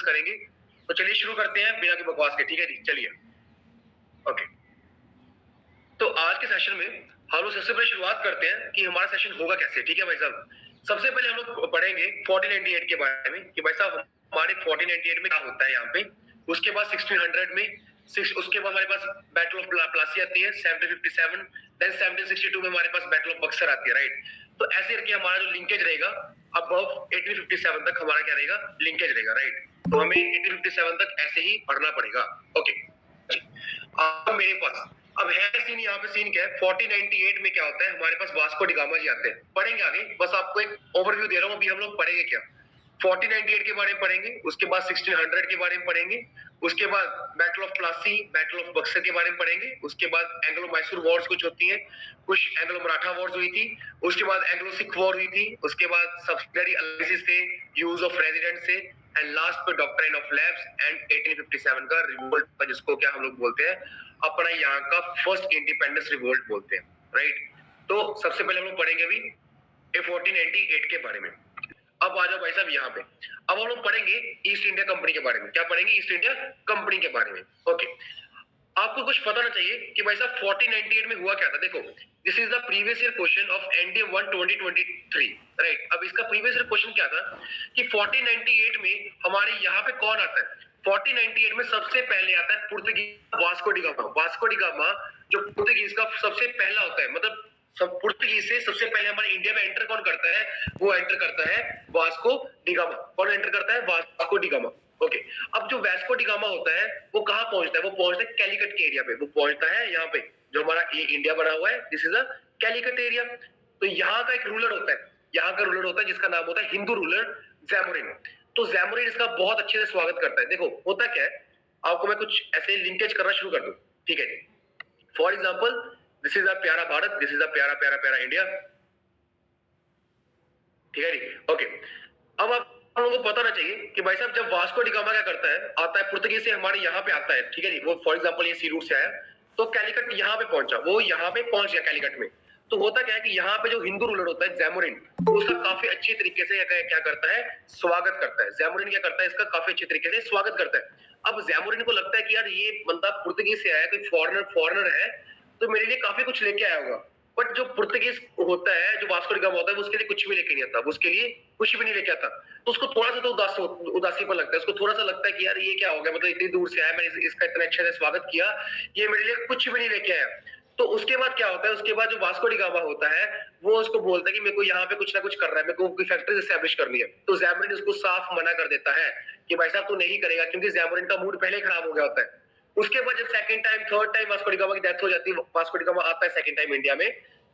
करेंगे। तो चलिए शुरू करते हैं बिना की बकवास के, ठीक है जी, चलिए। ओके, तो आज के सेशन में हम लोग सबसे पहले शुरुआत करते हैं कि हमारा सेशन होगा कैसे, ठीक है भाई साहब। सबसे पहले हम लोग पढ़ेंगे 1498 के बारे में कि भाई साहब हमारे 1498 में क्या होता है यहाँ पे। उसके बाद 1600 में उसके बाद हमारे पास बैटल ऑफ प्लासी आती है 1757, देन 1762 में हमारे पास बैटल ऑफ बक्सर आती है, राइट। तो ऐसे करके हमारा जो लिंकेज रहेगा अबव 1857 तक हमारा क्या रहेगा, लिंकेज रहेगा, राइट। तो हमें 1857 तक ऐसे ही पढ़ना पड़ेगा। ओके, अब मेरे पास अब है सीन, यहाँ पे सीन क्या है 1498 में क्या होता है, हमारे पास वास्को डी गामा जी आते हैं। पढ़ेंगे आगे, बस आपको एक ओवरव्यू दे रहा हूँ अभी हम लोग पढ़ेंगे क्या। 1498 के बारे में पढ़ेंगे, उसके बाद 1600 के बारे में पढ़ेंगे, उसके बाद battle of Plassey, battle of Buxar के बारे में पढ़ेंगे, उसके बाद एंग्लो मैसूर वॉर्स कुछ होती है, कुछ एंग्लो मराठा वॉर्स हुई थी, उसके बाद एंग्लो सिख वॉर हुई थी, उसके बाद सब्सिडरी अलायंसेस थे, यूज ऑफ रेजिडेंट से, एंड लास्ट पे डॉक्ट्राइन ऑफ लैब्स एंड 1857 का रिवोल्ट था, जिसको क्या हम लोग बोलते हैं अपना यहाँ का फर्स्ट इंडिपेंडेंस रिवोल्ट बोलते हैं, राइट। तो सबसे पहले हम लोग पढ़ेंगे अभी 1498 के बारे में। अब आ जाओ भाई साहब यहाँ पे, अब हम लोग पढ़ेंगे ईस्ट इंडिया कंपनी के बारे में। क्या पढ़ेंगे, ईस्ट इंडिया कंपनी के बारे में। ओके, आपको कुछ पता ना चाहिए कि भाई साहब 1498 में हुआ क्या था। देखो, this is the previous year question of NDA 1 2023, right. अब इसका प्रीवियस ईयर क्वेश्चन क्या था कि 1498 में हमारे यहाँ पे कौन आता है। 1498 में सबसे पहले आता है Portuguese Vasco D gamma. Vasco D gamma जो पुर्तगीज का सबसे पहला होता है, मतलब सब पुर्तगीज से सबसे पहले हमारे इंडिया में एंटर कौन करता है, वो एंटर करता है वास्को डी गामा। कौन एंटर करता है, वास्को डी गामा। ओके, अब जो वास्को डी गामा होता है वो कहाँ पहुंचता है, वो पहुंचता है कैलिकट के एरिया पे। वो पहुंचता है यहाँ पे, जो हमारा ये इंडिया बना हुआ है, this is a Calicut area. तो यहाँ का एक रूलर होता है, यहाँ का रूलर होता है जिसका नाम होता है हिंदू रूलर जैमोरिन। तो जैमोरिन इसका बहुत अच्छे से स्वागत करता है। देखो होता क्या है, आपको मैं कुछ ऐसे लिंकेज करना शुरू कर दूं, ठीक है। फॉर एग्जाम्पल, दिस इज अ प्यारा भारत, दिस इज अ प्यारा प्यारा प्यारा इंडिया, ठीक है जी। ओके, अब आप लोगों को पता ना चाहिए कि भाई साहब जब वास्को डी गामा क्या करता है, आता है पुर्तगीज से हमारे यहाँ पे आता है, ठीक है जी। वो फॉर एग्जांपल ये सी रूट से आया, तो कैलिकट यहाँ पे पहुंचा, वो यहाँ पे पहुंच गया कैलिकट में। तो होता क्या है कि यहाँ पे जो हिंदू रूलर होता है जैमोरिन, उसका काफी अच्छी तरीके से क्या करता है, स्वागत करता है। जैमोरिन क्या करता है, इसका काफी अच्छे तरीके से स्वागत करता है। अब जैमोरिन को लगता है कि यार ये बंदा पुर्तगीज से आया, कोई फॉरनर है, तो मेरे लिए काफी कुछ लेके आया होगा। बट जो पुर्तगीज होता है, जो वास्को डी गामा होता है, वो उसके लिए कुछ भी लेके नहीं आता, उसके लिए कुछ भी नहीं लेके आता। तो उसको थोड़ा सा तो उदासी पर लगता है, उसको थोड़ा सा लगता है कि यार ये क्या हो गया, मतलब इतनी दूर से आया, मैंने इसका इतना अच्छे से स्वागत किया, ये मेरे लिए कुछ भी नहीं लेके आया। तो उसके बाद क्या होता है, उसके बाद जो वास्को डी गामा होता है वो उसको बोलता है कि मेरे को यहाँ पे कुछ ना कुछ करना है, मेरे को कोई फैक्ट्री एस्टैब्लिश करनी है। तो जैमोरिन उसको साफ मना कर देता है कि भाई साहब तू नहीं करेगा, क्योंकि जैमोरिन का मूड पहले खराब हो गया होता है। उसके बाद जब second time third time Vasco D gamma की डेथ हो जाती है, वास्को डी गामा आता है सेकंड टाइम इंडिया में,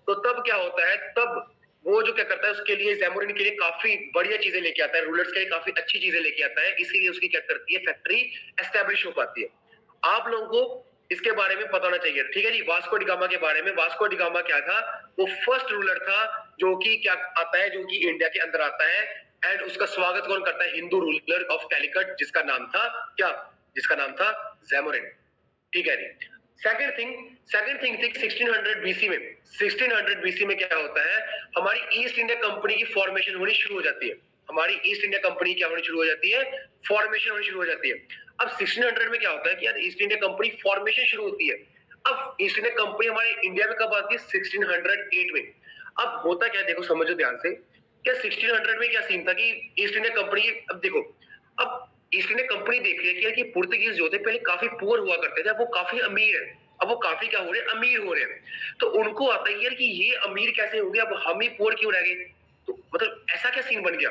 तो तब क्या होता है, तब वो जो क्या करता है, उसके लिए जैमोरिन के लिए काफी बढ़िया चीजें लेके आता है, रूलर्स के लिए काफी अच्छी चीजें लेके आता है, इसीलिए उसकी क्या करती है, फैक्ट्री एस्टैब्लिश हो पाती है। आप लोगों को इसके बारे में पता होना चाहिए, ठीक है जी। वास्को डी गामा के बारे में, वास्को डी गामा क्या था, वो फर्स्ट रूलर था जो कि क्या आता है, जो कि इंडिया के अंदर आता है, एंड उसका स्वागत कौन करता है, हिंदू रूलर ऑफ कैलिकट, जिसका नाम था क्या, जिसका नाम था जैमोरिन, ठीक है जी। सेकंड थिंग थी 1600 बीसी में। 1600 बीसी में क्या होता है, हमारी ईस्ट इंडिया कंपनी की फॉर्मेशन होनी शुरू हो जाती है। हमारी ईस्ट इंडिया कंपनी क्या होनी शुरू हो जाती है, फॉर्मेशन होनी शुरू हो जाती है। अब 1600 में क्या होता है कि यार ईस्ट इंडिया कंपनी फॉर्मेशन शुरू होती है। अब ईस्ट इंडिया कंपनी हमारे इंडिया में कब आती है, 1608 में। अब होता क्या है, देखो समझो ध्यान से, क्या 1600 में क्या सीन था कि ईस्ट इंडिया कंपनी, अब देखो, अब ईस्ट इंडिया कंपनी देख रही है कि पुर्तगीज जो थे पहले काफी पुअर हुआ करते थे, अब वो काफी अमीर है, अब वो काफी क्या हो रहे हैं, अमीर हो रहे हैं। तो उनको आता है यार कि ये अमीर कैसे हो गए, अब हम ही पुअर क्यों रह गए, तो मतलब ऐसा क्या सीन बन गया।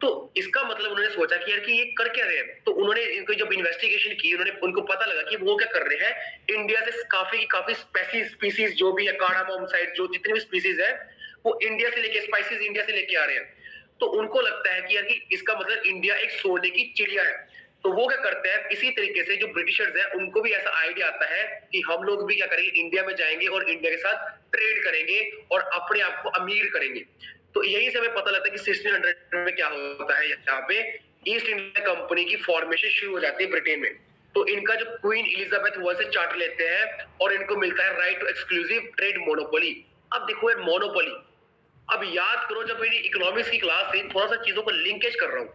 तो इसका मतलब उन्होंने सोचा कि यार कि ये कर क्या रहे हैं। तो उन्होंने इनको जब इन्वेस्टिगेशन की, उन्होंने उनको पता लगा कि वो क्या कर रहे हैं, इंडिया से काफी स्पीसीज जो भी है, कार्डामोम साइड जो जितनी भी स्पीसीज है, वो इंडिया से लेके स्पाइसेस इंडिया से लेके आ रहे हैं। तो उनको लगता है कि यार कि इसका मतलब इंडिया एक सोने की चिड़िया है। तो वो क्या करते हैं, इसी तरीके से जो ब्रिटिशर्स हैं उनको भी ऐसा आइडिया आता है कि हम लोग भी क्या करेंगे, इंडिया में जाएंगे और इंडिया के साथ ट्रेड करेंगे और अपने आप को अमीर करेंगे। तो यही से हमें पता लगता है कि 1600 में क्या होता है, यहाँ पे ईस्ट इंडिया कंपनी की फॉर्मेशन शुरू हो जाती है ब्रिटेन में। तो इनका जो क्वीन एलिजाबेथ वो से चार्ट लेते हैं और इनको मिलता है right to exclusive trade monopoly. अब देखो यार मोनोपोली, अब याद करो जब मेरी इकोनॉमिक्स की क्लास थी, थोड़ा सा चीजों को लिंकेज कर रहा हूँ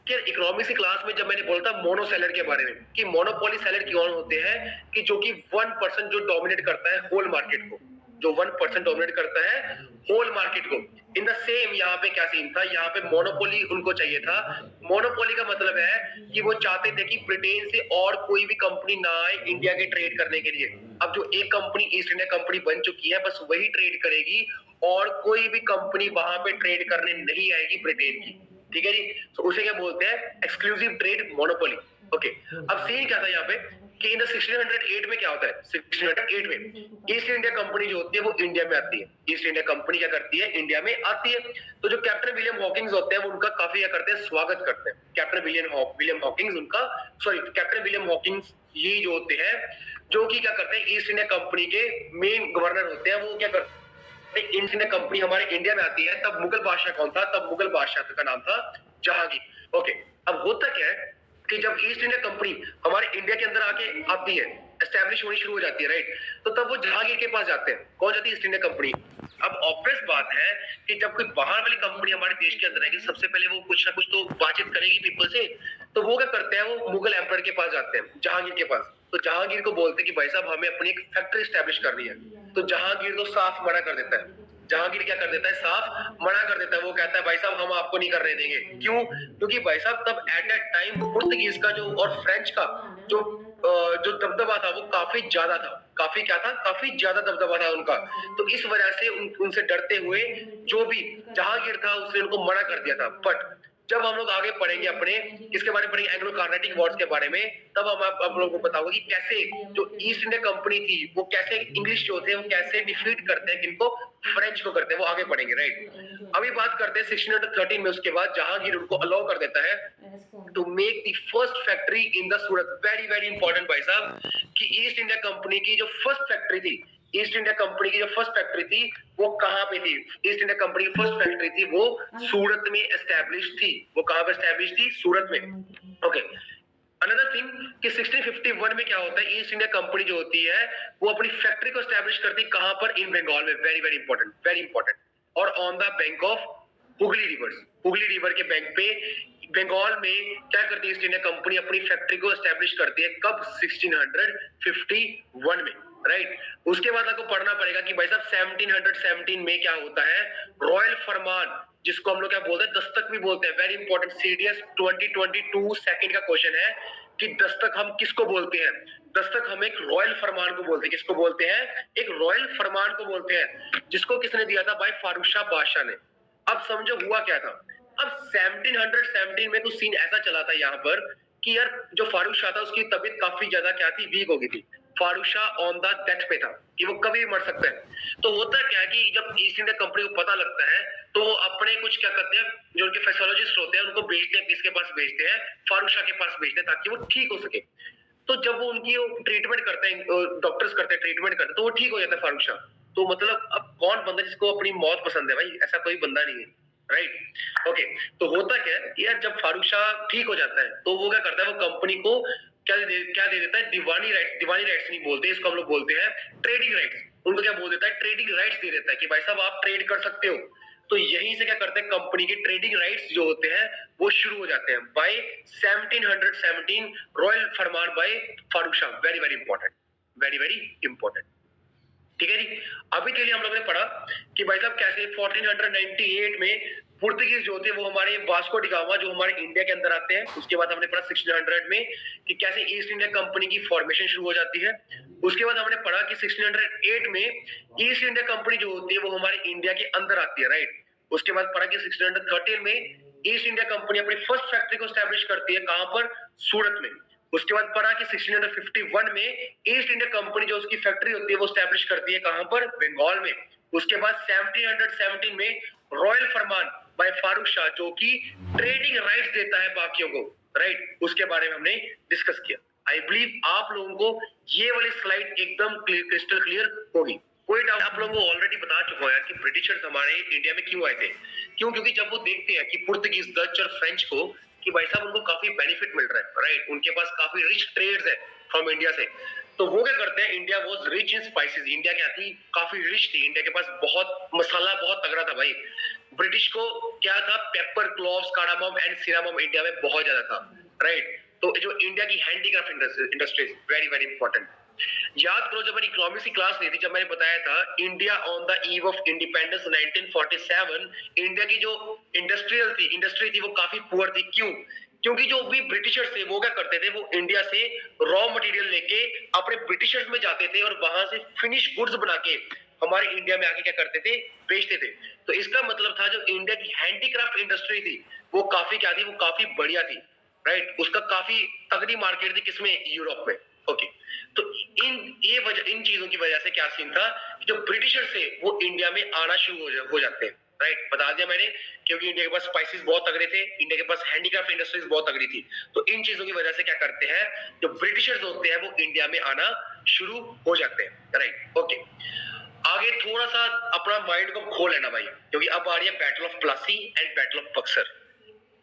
कि इकोनॉमिक्स की क्लास में जब मैंने बोला था मोनो सेलर के बारे में कि मोनोपोली सेलर कौन होते हैं, कि जो कि 1% जो डोमिनेट करता है होल मार्केट को, जो 1% डोमिनेट करता है होल मार्केट को। इन द सेम यहाँ पे क्या सीन था, यहाँ पे मोनोपोली उनको चाहिए था। मोनोपोली का मतलब है कि वो चाहते थे कि ब्रिटेन से और कोई भी कंपनी ना आए इंडिया के ट्रेड करने के लिए। अब जो एक कंपनी ईस्ट इंडिया कंपनी बन चुकी है, बस वही ट्रेड करेगी और कोई भी कंपनी वहां पे ट्रेड करने नहीं आएगी ब्रिटेन की। ठीक है जी, तो उसे क्या बोलते हैं, एक्सक्लूसिव ट्रेड मोनोपोली। ओके, अब सीन क्या था यहाँ पे कि इन 1608 में क्या होता है, 1608 में ईस्ट इंडिया कंपनी जो होती है वो इंडिया में आती है। ईस्ट इंडिया कंपनी क्या करती है, इंडिया में आती है। तो जो कैप्टन विलियम हॉकिंस होते हैं वो उनका काफी क्या करते हैं, स्वागत करते हैं। कैप्टन विलियम हॉकिंस उनका कैप्टन विलियम हॉकिंस ये जो होते हैं, जो कि क्या करते हैं, ईस्ट इंडिया कंपनी के मेन गवर्नर होते हैं। वो क्या करते हैं, ईस्ट इंडिया कंपनी हमारे इंडिया में आती है। तब मुगल बादशाह कौन था, तब मुगल बादशाह का नाम था जहांगीर। ओके, अब होता क्या है कि जब ईस्ट इंडिया कंपनी हमारे इंडिया के अंदर आके आती है, एस्टेब्लिश होनी शुरू हो जाती है, राइट, तो तब वो जहांगीर के पास जाते हैं। कौन जाती है, ईस्ट इंडिया कंपनी। अब ऑब्वियस बात है कि जब कोई बाहर वाली कंपनी हमारे देश के अंदर आएगी, सबसे पहले वो कुछ ना कुछ तो बातचीत करेगी पीपल से। तो वो क्या करते हैं, वो मुगल एम्पर के पास जाते हैं, जहांगीर के पास। तो जहांगीर को बोलते हैं कि भाई साहब हमें अपनी एक फैक्ट्री एस्टेब्लिश करनी है। तो जहांगीर तो साफ मना कर देता है। जहांगीर क्या कर देता है, साफ मना कर देता है। वो कहता है भाई साहब हम आपको नहीं करने देंगे। क्यों, क्योंकि भाई साहब तब एट दैट टाइम पुर्तगीज का जो और फ्रेंच का जो जो दबदबा था वो काफी ज्यादा था। काफी क्या था, काफी ज्यादा दबदबा था उनका। तो इस वजह से उनसे डरते हुए जो भी जहांगीर था उसने उनको मना कर दिया था। बट जब हम लोग आगे पढ़ेंगे अपने किसके बारे में पढ़ेंगे, एंग्लो कार्नेटिक वॉर्स के बारे में, तब हम आप लोगों को बताऊंगा कि कैसे जो ईस्ट इंडिया कंपनी थी वो कैसे इंग्लिश जो थे वो कैसे डिफीट करते हैं, किनको, फ्रेंच को करते हैं। वो आगे पढ़ेंगे, राइट। अभी बात करते हैं 1613 में। उसके बाद जहांगीर उनको अलाउ कर देता है to make the first factory in the Surat. Very very important भाई साहब, कि ईस्ट इंडिया कंपनी की जो फर्स्ट फैक्ट्री थी, ईस्ट इंडिया कंपनी की जो फर्स्ट फैक्ट्री थी वो कहां पे थी, ईस्ट इंडिया कंपनी की फर्स्ट फैक्ट्री थी वो सूरत में एस्टैब्लिश थी। वो कहां पे एस्टैब्लिश थी, सूरत में। ओके, अनदर थिंग कि 1651 में क्या होता है, ईस्ट इंडिया कंपनी जो होती है वो अपनी फैक्ट्री को एस्टैब्लिश करती है कहां पर, इन बंगाल में। Very very important, very important. और on the bank of Hooghly river, Hooghly river के बैंक पे बंगाल में क्या करती है ईस्ट इंडिया कंपनी, अपनी फैक्ट्री को एस्टैब्लिश करती है। कब, 1651 में, राइट। उसके बाद आपको पढ़ना पड़ेगा कि भाई साहब 1717 में क्या होता है, रॉयल फरमान, जिसको हम लोग क्या बोलते हैं, दस्तक भी बोलते हैं। वेरी इंपॉर्टेंट, सीडीएस 2022 सेकंड का क्वेश्चन है कि दस्तक हम किसको बोलते हैं। दस्तक हम एक रॉयल फरमान को बोलते हैं। किसको बोलते हैं, एक रॉयल फरमान को बोलते हैं, जिसको किसने दिया था, भाई फारूक शाह बादशाह ने। अब समझो हुआ क्या था। अब 1717 में तो सीन ऐसा चला था यहाँ पर कि यार जो फारूक शाह था उसकी तबीयत काफी ज्यादा क्या थी, वीक हो गई थी। Farooq Shah on the death पे था कि वो कभी भी मर सकता है। तो होता क्या है कि जब ईस्ट इंडिया कंपनी को पता लगता है तो वो अपने कुछ क्या करते हैं, जो उनके पैथोलॉजिस्ट होते हैं उनको भेजते हैं, किसके पास भेजते हैं, फारूक शाह के पास भेजते हैं, ताकि वो ठीक हो सके। तो जब वो उनकी ट्रीटमेंट करते हैं, डॉक्टर्स करते हैं, ट्रीटमेंट करते हैं, तो वो ठीक हो जाता है फारूक शाह। तो मतलब अब कौन बंदा जिसको अपनी मौत पसंद है, भाई ऐसा कोई बंदा नहीं है, राइट। ओके, तो होता क्या है यार, जब फारूक शाह ठीक हो जाता है तो वो क्या करता है, वो कंपनी को क्या दे देता है, दीवानी राइट्स। दीवानी राइट्स नहीं बोलते इसको, हम लोग बोलते हैं ट्रेडिंग राइट्स। उनको क्या बोल देता है, ट्रेडिंग राइट्स दे देता है कि भाई साहब आप ट्रेड कर सकते हो। तो यहीं से क्या करते हैं, कंपनी के ट्रेडिंग राइट्स जो होते हैं वो शुरू हो जाते हैं बाय 1717, रॉयल फरमान by Farooq Shah. Very very important, very very important. ठीक है जी, अभी के लिए हम लोगों ने पढ़ा कि भाई साहब कैसे 1498 में पुर्तगीज जो थे वो हमारे वास्को डिगामा जो हमारे इंडिया के अंदर आते हैं। उसके बाद हमने पढ़ा 1600 में कि कैसे ईस्ट इंडिया कंपनी की फॉर्मेशन शुरू हो जाती है। उसके बाद हमने पढ़ा कि 1608 में ईस्ट इंडिया कंपनी जो होती है वो हमारे इंडिया के अंदर आती है, राइट। उसके बाद पढ़ा कि 1613 में ईस्ट इंडिया कंपनी अपनी फर्स्ट फैक्ट्री को एस्टैब्लिश करती है, कहां पर, सूरत में। उसके बाद पढ़ा कि 1651 में ईस्ट इंडिया कंपनी जो उसकी फैक्ट्री होती है वो एस्टैब्लिश करती है, कहां पर, बंगाल में। उसके बाद 1717 में रॉयल फरमान बाय फारूक शाह जो कि ट्रेडिंग राइट्स देता है बाकियों को, राइट, उसके बारे में हमने डिस्कस किया। आई बिलीव आप लोगों को ये वाली स्लाइड एकदम क्रिस्टल क्लियर होगी। कोई डाउट, आप लोगों को ऑलरेडी बता चुका हूं यार कि ब्रिटिशर्स हमारे इंडिया में क्यों आए थे। क्यों, क्योंकि जब वो देखते हैं कि पुर्तगीज, डच और फ्रेंच को कि भाई साहब उनको काफी बेनिफिट मिल रहा है, राइट, उनके पास काफी रिच ट्रेड्स है फ्रॉम इंडिया से। तो वो क्या करते हैं, India was rich in spices. India क्या थी, काफी रिच थी। इंडिया के पास बहुत मसाला बहुत तगड़ा था भाई। ब्रिटिश को क्या था, pepper, cloves, cardamom and cinnamon India में बहुत ज्यादा था, राइट। तो जो इंडिया की handicraft industries very very important. याद करो जब मैंने इकोनॉमिक्स की क्लास ली थी, जब मैंने बताया था India on the eve of independence 1947, India की जो इंडस्ट्री थी वो काफी पुअर थी। क्यों? क्योंकि जो भी ब्रिटिशर्स थे वो क्या करते थे, वो इंडिया से रॉ मटेरियल लेके अपने ब्रिटिशर्स में जाते थे और वहां से फिनिश गुड्स बना के हमारे इंडिया में आके क्या करते थे, बेचते थे। तो इसका मतलब था जो इंडिया की हैंडीक्राफ्ट इंडस्ट्री थी वो काफी क्या थी, वो काफी बढ़िया थी, राइट। उसका काफी तगड़ी मार्केट थी, किसमें, यूरोप में। ओके, तो इन चीजों की वजह से क्या सीन था, जो ब्रिटिशर्स थे वो इंडिया में आना शुरू हो जाते हैं, राइट। बता दिया मैंने, क्योंकि इंडिया के पास स्पाइसेस बहुत तगड़े थे, इंडिया के पास हैंडीक्राफ्ट इंडस्ट्रीज बहुत तगड़ी थी। तो इन चीजों की वजह से क्या करते हैं, जो ब्रिटिशर्स होते हैं वो इंडिया में आना शुरू हो जाते हैं, राइट। ओके, आगे थोड़ा सा अपना माइंड को खोल लेना भाई, क्योंकि अब आ रही है battle of Plassey and battle of Buxar.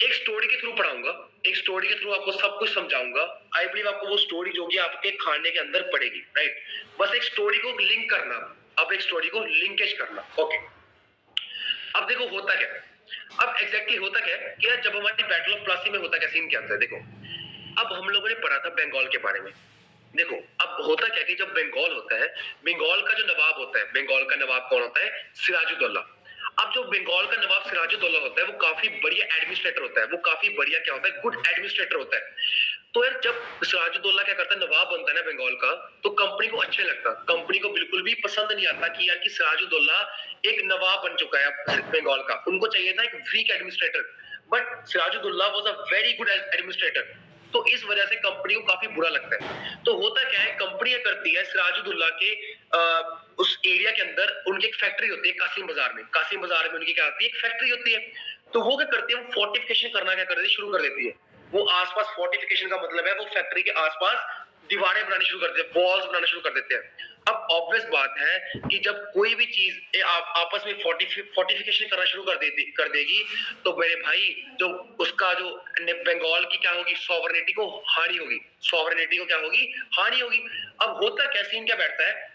एक स्टोरी के थ्रू पढ़ाऊंगा, एक स्टोरी के थ्रू आपको सब कुछ समझाऊंगा। आई बिलीव आपको वो स्टोरी जो कि आपके खाने के अंदर पड़ेगी, राइट। बस एक स्टोरी को लिंक करना, अब एक स्टोरी को लिंकेज करना। ओके, अब देखो होता क्या, अब एग्जैक्टली होता क्या कि यार जब हमारी बैटल ऑफ प्लासी में होता क्या सीन क्या होता है, देखो अब हम लोगों ने पढ़ा था बंगाल के बारे में। देखो अब होता क्या कि जब बंगाल होता है, बंगाल का जो नवाब होता है, बंगाल का नवाब कौन होता है, सिराजुद्दौला। अब जो बंगाल का नवाब सिराजुद्दौला होता है वो काफी बढ़िया एडमिनिस्ट्रेटर होता है, वो काफी बढ़िया क्या होता है, गुड एडमिनिस्ट्रेटर होता है। तो यार जब सिराजुद्दौला क्या करता है, नवाब बनता है ना बंगाल का, तो कंपनी को अच्छा लगता, कंपनी को बिल्कुल भी पसंद नहीं आता कि यार कि सिराजुद्दौला एक नवाब बन चुका है बंगाल का। उनको चाहिए था एक weak administrator, but Sirajuddaula was a very good administrator. तो इस वजह से कंपनी को काफी बुरा लगता है। तो होता क्या है, कंपनी क्या करती है, सिराजुद्दौला के उस एरिया के अंदर उनकी एक फैक्ट्री होती है कासिम बाजार में, कासिम बाजार में उनकी क्या होती है, एक फैक्ट्री होती है। तो वो क्या करती है, वो फोर्टिफिकेशन करना क्या करती है, शुरू कर देती है। वो आसपास, फोर्टिफिकेशन का मतलब है वो फैक्ट्री के आसपास दीवारें बनानी शुरू कर देते हैं, वॉल्स बनाना शुरू कर देते हैं। अब ऑब्वियस बात है कि जब कोई भी चीज आपस में फोर्टिफिकेशन करना शुरू कर देगी, तो मेरे भाई जो उसका जो बंगाल की क्या होगी, सॉवरेनिटी को हानि होगी, सॉवरेनिटी को क्या होगी, हानि होगी। अब होता क्या सीन क्या बैठता है,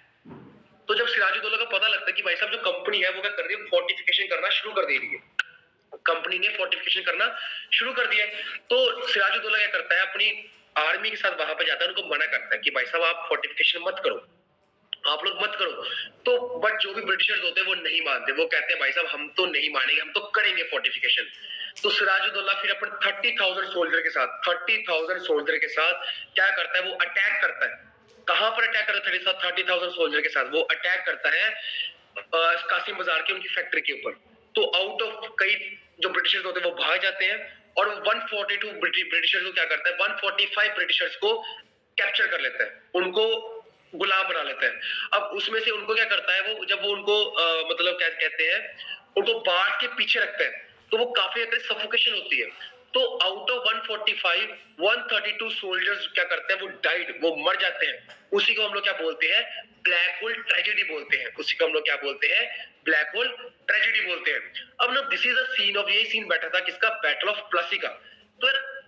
तो जब सिराजुद्दौला को पता लगता है कि भाई साहब जो कंपनी है वो क्या कर रही है, फोर्टिफिकेशन करना शुरू कर दे रही है, कंपनी ने फोर्टिफिकेशन करना शुरू कर दिया है, तो सिराजुद्दौला क्या करता है, अपनी आर्मी के साथ वहां पे जाता है, उनको मना करता है कि भाई साहब आप फोर्टिफिकेशन मत करो, आप लोग मत करो। तो बट जो भी ब्रिटिशर्स होते हैं वो नहीं मानते, वो कहते हैं भाई साहब हम तो नहीं मानेंगे, हम तो करेंगे फोर्टिफिकेशन। तो सिराजुद्दौला फिर अपने 30,000 सोल्जर के साथ, 30,000 सोल्जर के साथ क्या करता है, वो अटैक करता है। कहां पर अटैक करता है, 30,000 सोल्जर के साथ वो अटैक करता है कासिम बाजार की उनकी फैक्ट्री के ऊपर। तो आउट ऑफ कई जो ब्रिटिशर्स होते हैं वो भाग जाते हैं, और 142 ब्रिटिशर्स को क्या करता है, 145 ब्रिटिशर्स को कैप्चर कर लेता है, उनको गुलाम बना लेता है। अब उसमें से उनको क्या करता है, वो जब वो उनको मतलब क्या कहते हैं, उनको बाढ़ के पीछे रखता है, तो वो काफी सफोकेशन होती है। तो आउट ऑफ 145, 132 सोल्जर्स क्या करते हैं, वो डाइड, वो मर जाते हैं। उसी को हम लोग क्या बोलते हैं, ब्लैक होल ट्रेजेडी बोलते हैं, उसी को हम लोग क्या बोलते हैं, ब्लैक होल ट्रेजेडी बोलते हैं। अब ना this is a scene of, ये सीन बैठा था किसका, बैटल ऑफ प्लासी का। तो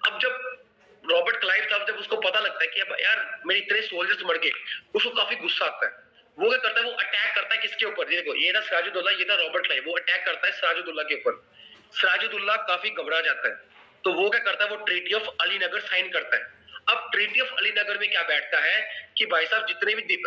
अब जब रॉबर्ट क्लाइव था, जब उसको पता लगता है कि अब यार मेरे इतने सोल्जर्स मर गए, उसको काफी गुस्सा आता है। वो क्या करता है, वो अटैक करता है किसके ऊपर, देखो ये था सिराजुद्दौला, ये था रॉबर्ट क्लाइव, वो अटैक करता है सिराजुद्दौला के ऊपर। सिराजुद्दौला काफी घबरा जाता है, तो वो क्या करता है, वो ट्रीटी ऑफ अलीनगर साइन करता है। अब ट्रीटी ऑफ अलीनगर में क्या बैठता है कि भाई साहब जितने भी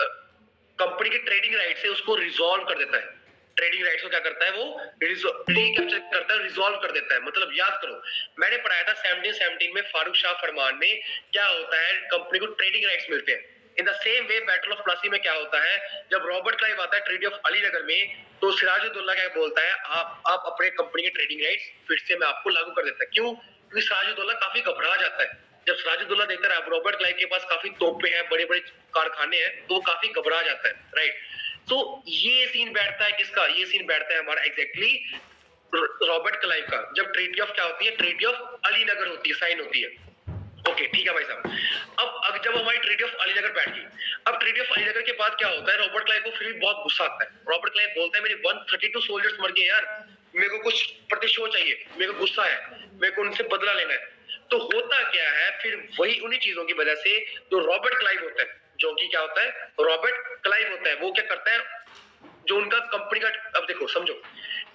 कंपनी के ट्रेडिंग राइट्स है उसको रिजॉल्व कर देता है। ट्रेडिंग राइट्स को क्या करता है, वो रिकैप्चर करता है, रिजॉल्व कर देता है। मतलब याद करो, मैंने पढ़ाया था 1717 में फारूक शाह फरमान में क्या होता है, कंपनी को ट्रेडिंग राइट्स मिलते हैं। In the same way battle of Plassey में क्या होता है, जब रॉबर्ट क्लाइव आता है ट्रीटी ऑफ अलीनगर में, तो सिराजुद्दौला क्या बोलता है, आप अपने कंपनी के ट्रेडिंग राइट्स फिर से मैं आपको लागू कर देता है। क्यों? क्योंकि सिराजुद्दौला काफी घबरा जाता है। जब सिराजुद्दौला देखता है रॉबर्ट क्लाइव के पास काफी तोपे हैं, बड़े बड़े कारखाने हैं, तो वो काफी घबरा जाता है, राइट। तो ये सीन बैठता है किसका, ये सीन बैठता है हमारा एग्जैक्टली रॉबर्ट क्लाइव का, जब ट्रीटी ऑफ क्या होती है, ट्रीटी ऑफ अलीनगर होती है, साइन होती है। ओके ठीक है भाई साहब। अब जब हमारी ट्रीटी ऑफ अलीनगर बैठ गई, अब ट्रीटी ऑफ अलीनगर के बाद क्या होता है, रॉबर्ट क्लाइव को फिर भी बहुत गुस्सा आता है। रॉबर्ट क्लाइव बोलता है मेरे 132 सोल्जर्स मर गए यार, मेरे को कुछ प्रतिशोध चाहिए, मेरे को गुस्सा है, मेरे को उनसे बदला लेना है। तो होता क्या है, फिर वही उन्हीं चीजों की वजह से जो रॉबर्ट क्लाइव होता है, जो कि क्या होता है, रॉबर्ट क्लाइव होता है, वो क्या करता है, जो उनका कंपनी का, अब देखो समझो,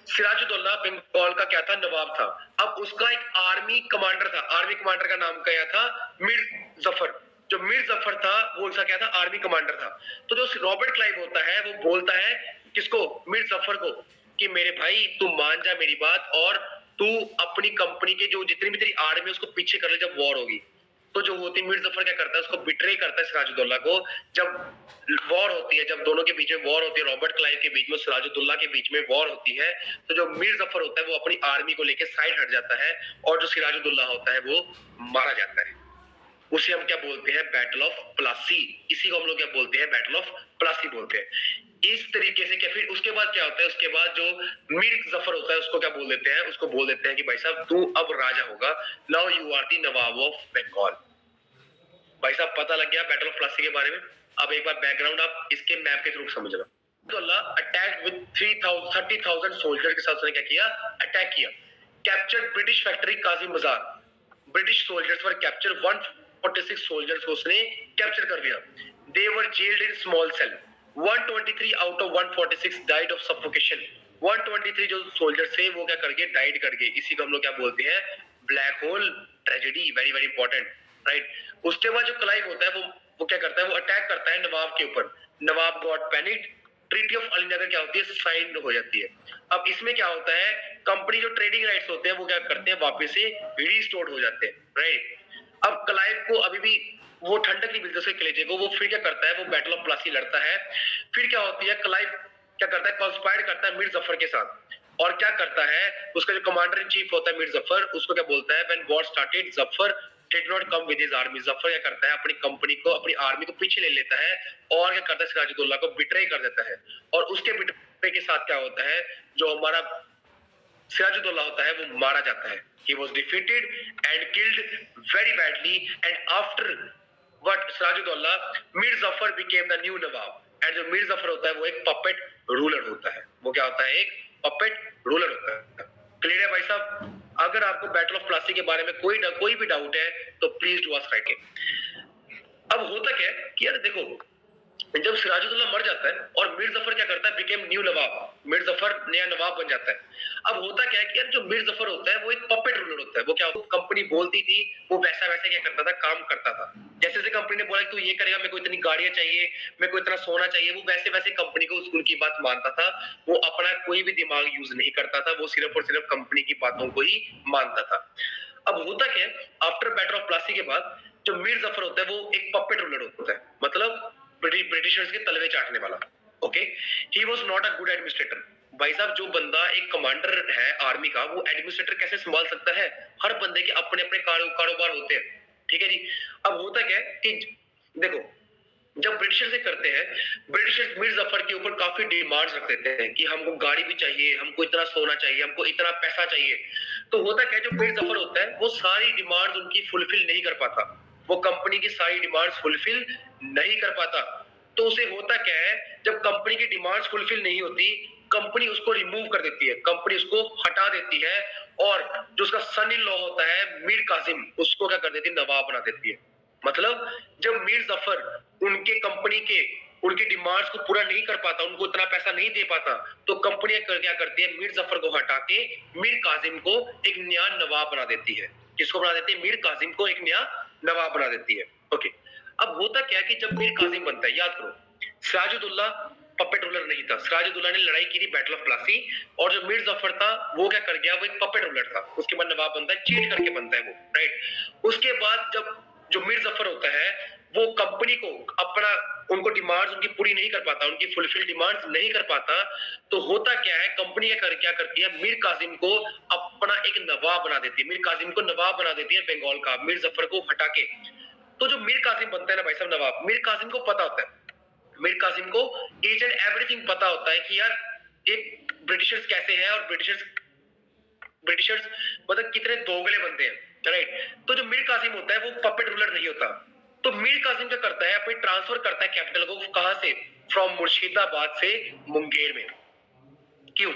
सिराजुद्दौला बंगाल का क्या था, नवाब था। अब उसका एक आर्मी कमांडर था, आर्मी कमांडर का नाम क्या था, मीर जफर। जो मीर जफर था वो उसका क्या था, आर्मी कमांडर था। तो जो रॉबर्ट क्लाइव होता है वो बोलता है किसको, मीर जफर को, कि मेरे भाई तू मान जा मेरी बात, और तू अपनी कंपनी के जो जितनी भी तेरी आर्मी है उसको पीछे कर ले जब वॉर होगी। तो जो होती मीर जफर क्या करता है, उसको बिट्रे करता है सिराजुद्दौला को। जब वॉर होती है, जब दोनों के बीच में वॉर होती है, रॉबर्ट क्लाइव के बीच में, सिराजुद्दौला के बीच में वॉर होती है, तो जो मीर जफर होता है वो अपनी आर्मी को लेकर साइड हट जाता है, और जो सिराजुद्दौला होता है वो मारा जाता है। उसे हम क्या बोलते हैं, बैटल ऑफ प्लासी। इसी को हम लोग क्या बोलते हैं, बैटल ऑफ प्लासी बोलते हैं। इस तरीके से क्या, फिर उसके बाद क्या होता है, उसके बाद जो मीर जफर होता है उसको क्या बोल देते हैं, उसको बोल देते हैं कि भाई साहब तू अब राजा होगा, now you are the nawab of Bengal. भाई साहब पता लग गया बैटल ऑफ प्लासी के बारे में। अब एक बार बैकग्राउंड आप इसके मैप के थ्रू समझना। तो अल्लाह अटैक विद 30,000 सोल्जर के साथ उसने क्या किया, अटैक किया। Captured British factory Kasim Bazar. British soldiers were capture 146 soldiers को उसने कैप्चर कर लिया। They were jailed in small cell. 123 out of 146 died of suffocation. 123 जो सोल्जर्स थे वो क्या कर गए, डाइड कर गए। इसी को हम लोग क्या बोलते हैं, black hole tragedy. Very very important, right. उसके बाद जो क्लाइव होता है वो क्या करता है, वो अटैक करता है नवाब के ऊपर। नवाब got panic. Treaty of Alinagar क्या होती है, साइन हो जाती है। अब इसमें क्या होता है, कंपनी जो ट्रेडिंग राइट्स होते हैं वो क्या करते हैं, वापस से रीस्टोर्ड हो जाते हैं, राइट। अब क्लाइव को अभी भी वो ठंडक नहीं मिलती उसके कलेजे को, वो फिर क्या करता है, वो बैटल ऑफ प्लासी लड़ता है। फिर क्या होती है, क्लाइव क्या करता है, कंस्पायर करता है मीर जफर के साथ। और क्या करता है, उसका जो कमांडर इन चीफ होता है मीर जफर, उसको क्या बोलता है, when war started Zafar did not come with his army. Zafar क्या करता है, अपनी कंपनी को, अपनी आर्मी को पीछे ले लेता है, और क्या करता है, सिराजुद्दौला को बिट्रे कर देता है। और उसके बिट्रे के साथ क्या होता है, जो हमारा सिराजुद्दौला होता है वो मारा जाता है। He was defeated and killed very badly, and after what Sirajuddaula, Mir Jafar became the new nawab. And जो मीर जफर होता है वो एक पपेट रूलर होता है। वो क्या होता है, एक पपेट रूलर होता है। क्लियर है भाई साहब? अगर आपको बैटल ऑफ प्लासी के बारे में कोई भी डाउट है तो प्लीज डू आस्क राइट। अब होता क्या है कि यार देखो, जब सिराजुद्दौला मर जाता है और मीर जफर क्या करता है, बिकेम न्यू नवाब। मीर जफर नया नवाब बन जाता है। अब होता क्या है कि यार जो मीर जफर होता है वो एक पपेट रूलर होता है। वो क्या, कंपनी बोलती थी वो वैसा वैसे क्या करता था, काम करता था। जैसे जैसे कंपनी ने बोला कि तू ये करेगा, मेरे को इतनी गाड़ियां चाहिए, मेरे को इतना सोना चाहिए, वो वैसे वैसे कंपनी को उनकी बात मानता था। वो अपना कोई भी दिमाग यूज नहीं करता था, वो सिर्फ और सिर्फ कंपनी की बातों को ही मानता था। अब होता क्या है, आफ्टर बैटल ऑफ प्लासी के बाद जो मीर जफर होता है वो एक पपेट रूलर होता है, मतलब ब्रिटिशर्स के तलवे चाटने वाला। Okay, he was not a good administrator. भाई साहब जो बंदा एक कमांडर है आर्मी का, वो एडमिनिस्ट्रेटर कैसे संभाल सकता है? हर बंदे के अपने अपने कारोबार होते हैं, ठीक है जी। अब होता क्या है कि देखो, जब ब्रिटिशर से करते हैं, ब्रिटिशर्स मीर जफर के ऊपर काफी डिमांड्स रख देते हैं कि हमको गाड़ी भी चाहिए, हमको इतना सोना चाहिए, हमको इतना पैसा चाहिए। तो होता क्या है, जो मीर जफर होता है वो सारी डिमांड्स उनकी फुलफिल नहीं कर पाता। वो कंपनी की सारी डिमांड्स फुलफिल नहीं कर पाता। तो उसे होता क्या है, जब कंपनी की डिमांड्स फुलफिल नहीं होती, कंपनी उसको रिमूव कर देती है, कंपनी उसको हटा देती है, और जो उसका सन इन लॉ होता है मीर कासिम, उसको क्या कर देती है, नवाब बना देती है। मतलब जब मीर जफर उनके कंपनी के उनकी डिमांड्स को पूरा नहीं कर पाता, उनको इतना पैसा नहीं दे पाता, तो कंपनी क्या करती है, मीर जफर को हटा के मीर कासिम को एक नया नवाब बना देती है। किसको बना देती है, मीर कासिम को एक नया नवाब बना देती है। ओके, अब होता क्या है कि जब मीर कासिम बनता है, याद करो सिराजुद्दौला पपेट रूलर नहीं था। सिराजुद्दौला ने लड़ाई की थी बैटल ऑफ प्लासी, और जो मीर जफर था वो क्या कर गया, वो एक पपेट रूलर था। उसके बाद नवाब बनता है, चीट करके बनता है वो, राइट। उसके बाद जब जो मीर जफर होता है वो कंपनी को अपना, उनको डिमांड्स उनकी पूरी नहीं कर पाता, उनकी फुलफिल डिमांड्स नहीं कर पाता, तो होता क्या है, कंपनी क्या करती है, मीर कासिम को अपना एक नवाब बना देती है। मीर कासिम को नवाब बना देती है बंगाल का, मीर जफर को हटा के। तो जो मीर कासिम बनता है ना भाई साहब नवाब, मीर कासिम को पता होता है, मीर कासिम को ईच एंड एवरीथिंग पता होता है कि यार एक ब्रिटिशर्स कैसे हैं, और ब्रिटिशर्स मतलब कितने दोगले बनते हैं, राइट। तो जो मीर कासिम होता है वो पपेट रूलर नहीं होता। तो मीर कासिम क्या करता है, अपनी ट्रांसफर करता है कैपिटल को, कहां से, फ्रॉम मुर्शिदाबाद से मुंगेर में। क्यों?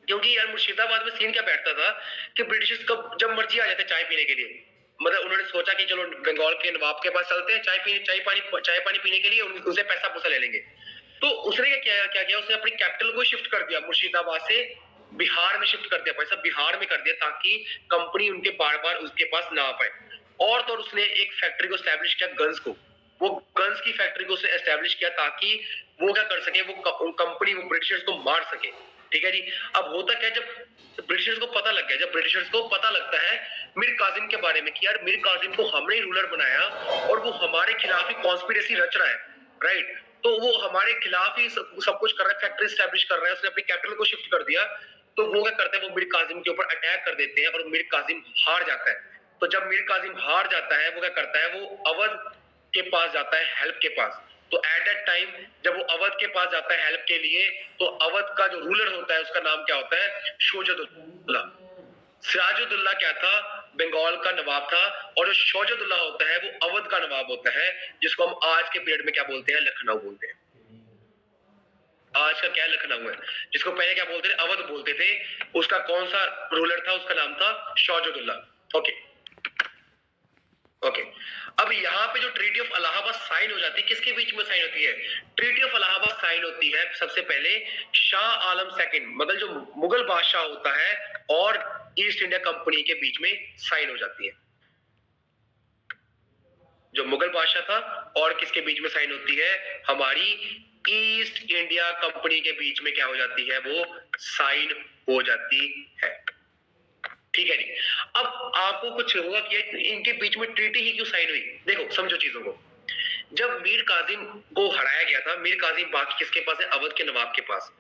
क्योंकि यार मुर्शिदाबाद में सीन क्या बैठता था कि ब्रिटिशर्स कब जब मर्जी आ जाते चाय पीने के लिए। मतलब उन्होंने सोचा कि चलो बंगाल के नवाब के पास चलते हैं, चाय पानी पीने के लिए, उनसे पैसा पूसा ले लेंगे। तो उसने क्या किया, उसने अपनी कैपिटल को शिफ्ट कर दिया मुर्शिदाबाद से बिहार में शिफ्ट कर दिया, भाई साहब बिहार में कर दिया, ताकि कंपनी उनके बार बार उसके पास ना आ पाए। और तो उसने एक फैक्ट्री को एस्टेब्लिश किया, गन्स को, वो गन्स की फैक्ट्री को उसने एस्टेब्लिश किया ताकि वो क्या कर सके, वो कंपनी वो ब्रिटिशर्स को मार सके। ठीक है जी। अब होता क्या, जब ब्रिटिशर्स को पता लग गया, जब ब्रिटिशर्स को पता लगता है मीर कासिम के बारे में कि यार मीर कासिम को हमने रूलर बनाया और वो हमारे खिलाफ ही कॉन्स्पिरेसी रच रहा है, राइट, तो वो हमारे खिलाफ ही सब कुछ कर रहा है, फैक्ट्री एस्टेब्लिश कर रहा है, उसने अपनी कैपिटल को शिफ्ट कर दिया, तो वो क्या करते हैं, वो मीर कासिम के ऊपर अटैक कर देते हैं और मीर कासिम हार जाता है। तो जब मीर कासिम हार जाता है, वो क्या करता है, वो अवध के पास जाता है हेल्प के पास। तो एट दैट टाइम जब वो अवध के पास जाता है हेल्प के लिए, तो अवध का जो रूलर होता है उसका नाम क्या होता है, शौजतुल्ला। सिराजुद्दौला क्या था, बंगाल का नवाब था, और जो शौजतुल्ला होता है वो अवध का नवाब होता है, जिसको हम आज के पीरियड में क्या बोलते हैं, लखनऊ बोलते हैं। आज का क्या लखनऊ है, जिसको पहले क्या बोलते थे, अवध बोलते थे। उसका कौन सा रूलर था, उसका नाम था शौजतुल्ला। Okay okay. अब यहाँ पे जो ट्रीटी ऑफ इलाहाबाद साइन हो जाती है, किसके बीच में साइन होती है, ट्रीटी ऑफ इलाहाबाद साइन होती है सबसे पहले शाह आलम सेकंड, मतलब जो मुगल बादशाह होता है और ईस्ट इंडिया कंपनी के बीच में साइन हो जाती है। जो मुगल बादशाह था और किसके बीच में साइन होती है, हमारी ईस्ट इंडिया कंपनी के बीच में क्या हो जाती है, वो साइन हो जाती है। ठीक है जी। अब आपको कुछ होगा कि इनके बीच में ट्रीटी ही क्यों साइन हुई, देखो समझो चीजों को। जब मीर कासिम को हराया गया था, मीर कासिम बाकी किसके पास है, अवध के नवाब के पास।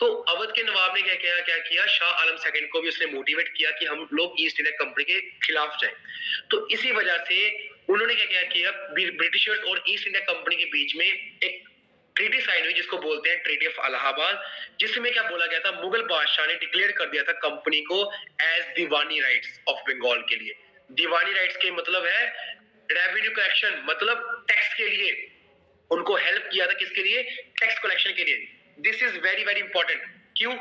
तो अवध के नवाब ने क्या किया, शाह आलम सेकंड को भी उसने मोटिवेट किया कि हम लोग ईस्ट इंडिया कंपनी के खिलाफ जाएं। तो इसी वजह से उन्होंने क्या किया, ब्रिटिशर्स और ईस्ट इंडिया कंपनी के बीच में एक ट्रीटी साइन हुई, जिसको बोलते हैं ट्रीटी ऑफ इलाहाबाद, जिसमें क्या बोला गया था, मुगल बादशाह ने डिक्लेयर कर दिया था कंपनी को as diwani rights of Bengal के लिए। दीवानी राइट्स के मतलब है रेवेन्यू कलेक्शन, मतलब टैक्स के लिए उनको हेल्प किया था, किसके लिए, टैक्स कलेक्शन के लिए। This is very very important. क्यों,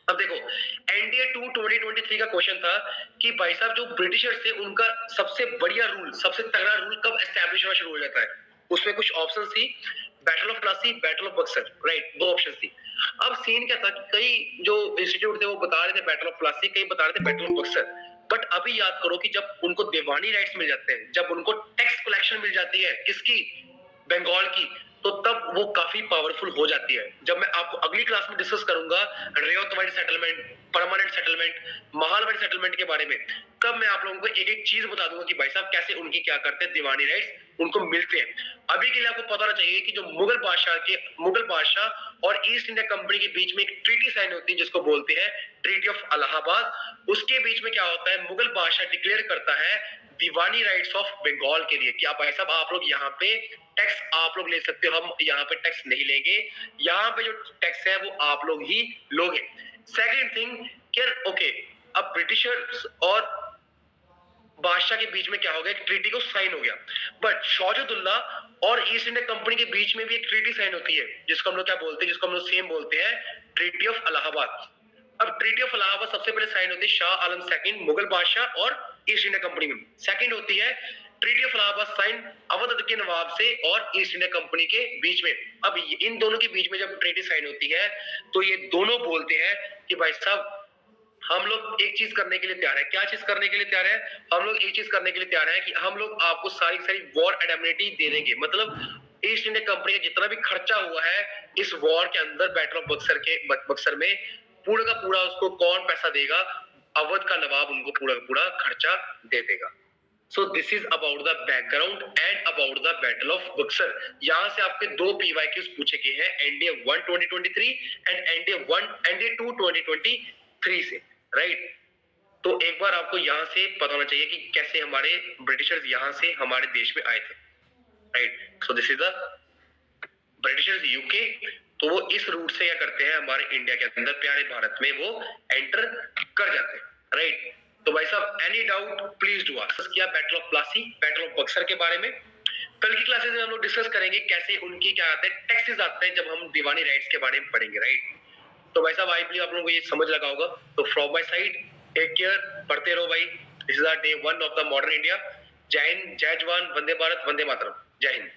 अब देखो एनडीए 2 2023 का क्वेश्चन था कि भाई साहब जो ब्रिटिशर्स थे उनका सबसे बढ़िया रूल, सबसे तगड़ा रूल कब एस्टैब्लिश होना शुरू हो जाता है। उसमें कुछ ऑप्शन थी, battle of Plassey, battle of Buxar, right, दो ऑप्शन थी। अब सीन क्या था, कई जो इंस्टीट्यूट थे वो बता रहे थे बैटल ऑफ प्लासी, कई बता रहे थे बैटल ऑफ बक्सर। बट अभी याद करो कि जब उनको दीवानी राइट्स मिल जाते हैं, जब उनको टैक्स कलेक्शन मिल जाती है, किसकी, बंगाल की, तो तब वो काफी पावरफुल हो जाती है। जब मैं आपको अगली क्लास में डिस्कस करूंगा Ryotwari settlement, permanent settlement, Mahalwari settlement के बारे में, तब मैं आप लोगों को एक एक चीज बता दूंगा कि भाई साहब कैसे उनकी क्या करते हैं, दीवानी राइट्स उनको मिलते हैं। अभी के लिए आपको पता होना चाहिए कि जो मुगल बादशाह और ईस्ट इंडिया कंपनी के बीच में एक ट्रीटी साइन होती है, जिसको बोलते हैं ट्रीटी ऑफ इलाहाबाद। उसके बीच में क्या होता है, मुगल बादशाह डिक्लेयर करता है दीवानी राइट्स ऑफ बंगाल के लिए कि आप भाई साहब आप लोग यहाँ पे टैक्स आप लोग ले सकते हो, हम यहाँ पे टैक्स नहीं लेंगे, यहाँ पे जो टैक्स है वो आप लोग ही लोगे। सेकंड थिंग क्या, ओके, अब ब्रिटिशर्स और बादशाह के बीच में क्या हो गया, एक ट्रीटी को साइन हो गया। बट शौजतुल्ला और ईस्ट इंडिया कंपनी के बीच में भी एक ट्रीटी साइन होती है, जिसको हम लोग क्या बोलते हैं, जिसको हम लोग सेम बोलते हैं ट्रीटी ऑफ इलाहाबाद। अब ट्रीटी ऑफ इलाहाबाद सबसे पहले साइन होती है शाह आलम सेकंड, मुगल बादशाह और ईस्ट इंडिया कंपनी में। सेकंड होती है treaty of Allahabad sign Awadh के नवाब से और ईस्ट इंडिया कंपनी के बीच में। अब इन दोनों के बीच में जब ट्रीटी साइन होती है, तो ये दोनों बोलते हैं कि भाई साहब हम लोग एक चीज करने के लिए तैयार है। क्या चीज करने के लिए तैयार है, हम लोग एक चीज करने के लिए तैयार है कि हम लोग आपको सारी सारी वॉर इंडेमनिटी दे देंगे। मतलब ईस्ट इंडिया कंपनी का जितना भी खर्चा हुआ है इस वॉर के अंदर, बैटल ऑफ बक्सर में पूरा का पूरा उसको कौन पैसा देगा, अवध का नवाब उनको पूरा का पूरा खर्चा दे देगा। So this is about the background and about the battle of Buxar। यहाँ से आपके दो PYQs पूछे गए हैं, NDA 1 2023 एंड NDA 2 2023 से, राइट। तो एक बार आपको यहाँ से पता होना चाहिए कि कैसे हमारे ब्रिटिशर्स यहाँ से हमारे देश में आए थे, right. So this is the Britishers UK. तो वो इस रूट से क्या करते हैं, हमारे इंडिया के अंदर प्यारे भारत में वो एंटर कर जाते हैं, राइट। तो भाई साहब any doubt please do ask. किया battle of Plassey, battle of Buxar के बारे में। कल की क्लासेस में हम लोग डिस्कस करेंगे कैसे उनकी क्या आते हैं, टैक्सेस आते हैं, जब हम दीवानी राइट्स के बारे में पढ़ेंगे, राइट। तो भाई साहब आई बिलीव आप लोगों को ये समझ लगा होगा। तो from my side take care, पढ़ते रहो भाई। This is the day 1 of the modern India. जय हिंद, जय जवान, वंदे भारत, वंदे मातरम। जय हिंद।